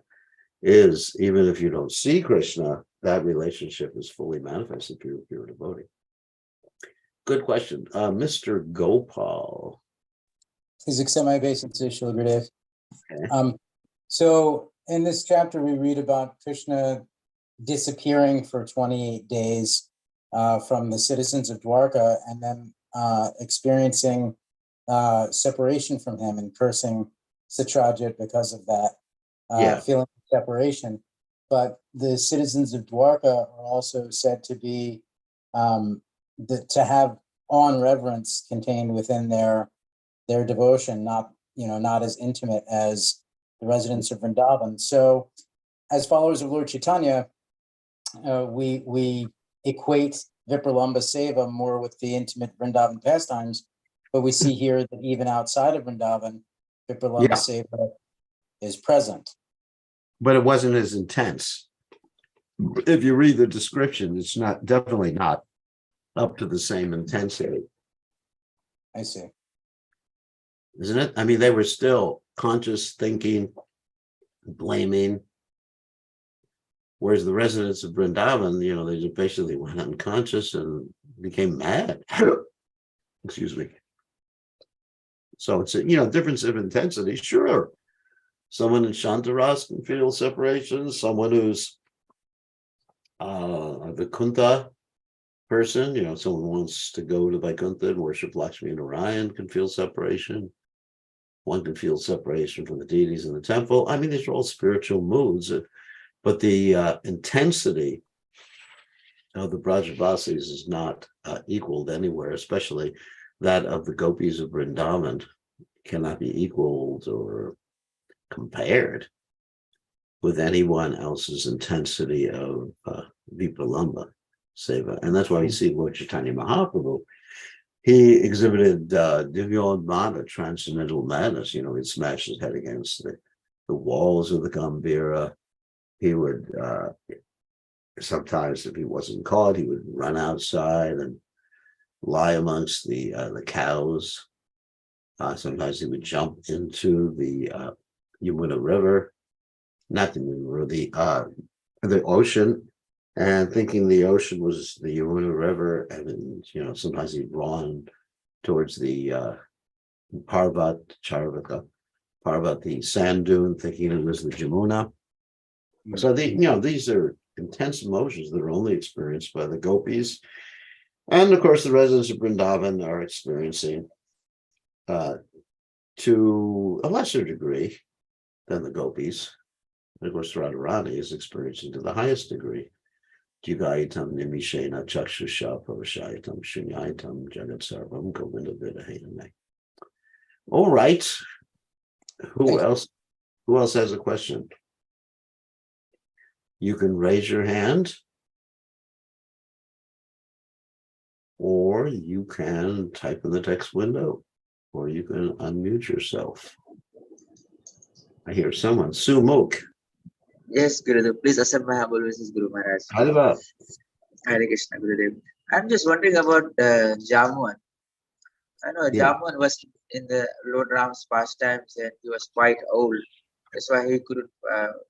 is, even if you don't see Krishna, that relationship is fully manifested if you're a devotee. Good question. Mr. Gopal. Please accept my obeisance, Shri Gurudev. Okay. So in this chapter, we read about Krishna disappearing for 28 days from the citizens of Dwarka, and then experiencing separation from him and cursing Thrajit because of that feeling of separation. But the citizens of Dwarka are also said to be to have awe and reverence contained within their devotion, not as intimate as the residents of Vrindavan. So, as followers of Lord Chaitanya, we equate Vipralamba Seva more with the intimate Vrindavan pastimes, but we see here that even outside of Vrindavan, Vipralamba Seva is present. But it wasn't as intense. if you read the description, it's not definitely not up to the same intensity, I see. isn't it? I mean, they were still conscious, thinking, blaming. Whereas the residents of Vrindavan, they just basically went unconscious and became mad. Excuse me. So it's a difference of intensity. Sure, someone in Shantaras can feel separation. Someone who's a Vaikuntha person, someone who wants to go to Vaikuntha and worship Lakshmi and Narayan can feel separation. One can feel separation from the deities in the temple. I mean, these are all spiritual moods, but the intensity of the Brajavasis is not equaled anywhere, especially that of the gopis of Vrindavan cannot be equaled or compared with anyone else's intensity of Vipralamba Seva. And that's why you see Lord Chaitanya Mahaprabhu, he exhibited Divyodmana, transcendental madness. He'd smash his head against the walls of the Gambhira. He would, sometimes if he wasn't caught, he would run outside and lie amongst the cows. Sometimes he would jump into the Yamuna River, not the Yamuna River, the ocean, and thinking the ocean was the Yamuna River, and sometimes he'd run towards the Parvat, the sand dune, thinking it was the Jamuna. So these are intense emotions that are only experienced by the gopis, and of course the residents of Vrindavan are experiencing to a lesser degree than the gopis. And of course, Radharani is experiencing to the highest degree. Jigaitam nimishena chakshusha pavashayatam shunyaitam jagat sarvam govinda vidahename. All right. Who else has a question? You can raise your hand, or you can type in the text window, or you can unmute yourself. I hear someone. Sumuk. Yes, Gurudev. Please accept my humble wishes, Guru Maharaj. Hariva. Hare Krishna, Gurudev. I'm just wondering about Jamuan. I know Jamuan was in the Lord Ram's pastimes and he was quite old. That's why he couldn't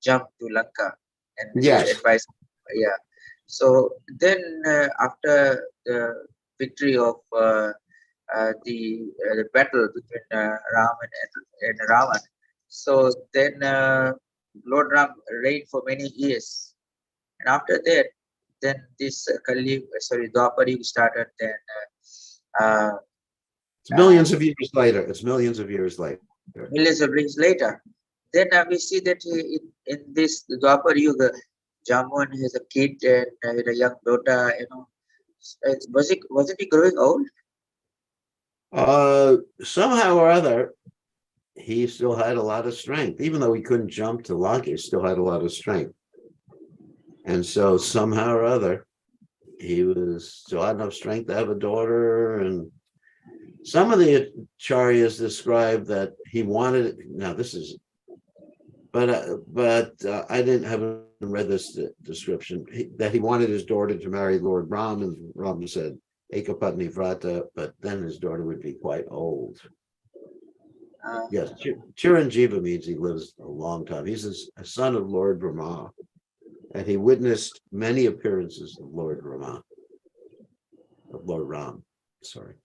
jump to Lanka and advise. Yeah. So then after the victory of the battle between Ram and Ravan, so then Lord Ram reigned for many years, and after that, then this Dwapar Yuga started. Then it's millions of years later. It's millions of years later. Millions of years later, then we see that in this Dwapar Yuga, Jamuan has a kid and a young daughter. Wasn't he growing old? Somehow or other, he still had a lot of strength, even though he couldn't jump to Lanka. He still had a lot of strength, and so somehow or other, he still had enough strength to have a daughter. And some of the acharyas describe that he wanted. Now this is, but I haven't read this description. That he wanted his daughter to marry Lord Ram, and Ram said Ekapatni Vrata, but then his daughter would be quite old. Yes, Chiranjiva means he lives a long time. He's a son of Lord Brahma, and he witnessed many appearances of Lord Ram. Sorry.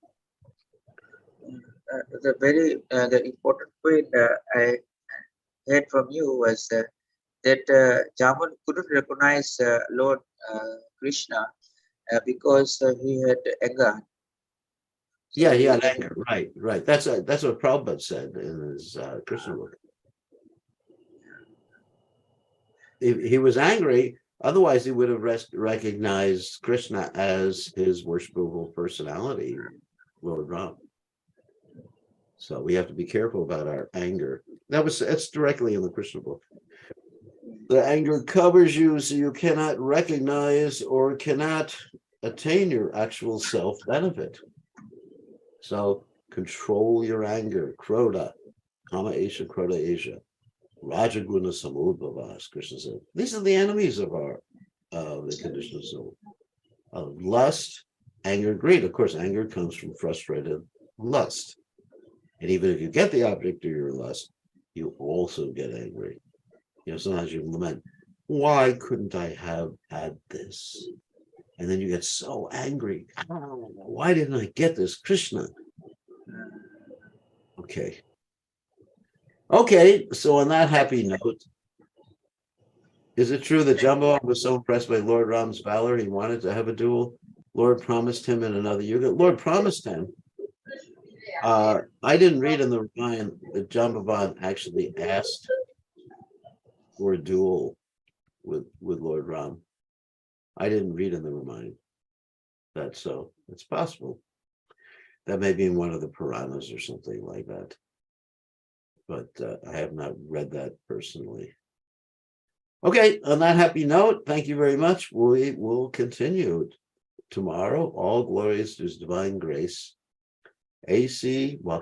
The important point I heard from you was that Jamun couldn't recognize Lord Krishna because he had anger. So he had anger. Right. That's what Prabhupada said in his Krishna book. He was angry. Otherwise, he would have recognized Krishna as his worshipable personality, Lord Ram. So we have to be careful about our anger. That's directly in the Krishna book. The anger covers you, so you cannot recognize or cannot attain your actual self-benefit. So control your anger. Krodha, Kama Esha, Krodha Esha, Rajaguna Samudbhava, as Krishna said. These are the enemies of our of the conditioned soul. Lust, anger, greed. Of course, anger comes from frustrated lust. And even if you get the object of your lust, you also get angry. Sometimes you lament, why couldn't I have had this? And then you get so angry. Oh, why didn't I get this, Krishna? Okay. So on that happy note, is it true that Jambavan was so impressed by Lord Ram's valor, he wanted to have a duel? Lord promised him in another yuga. Lord promised him. I didn't read in the Ramayana that Jambavan actually asked for a duel with Lord Ram. I didn't read in the Ramayana that, so it's possible. That may be in one of the Puranas or something like that. But I have not read that personally. Okay, on that happy note, thank you very much. We will continue tomorrow. All glories to His divine grace. AC, welcome.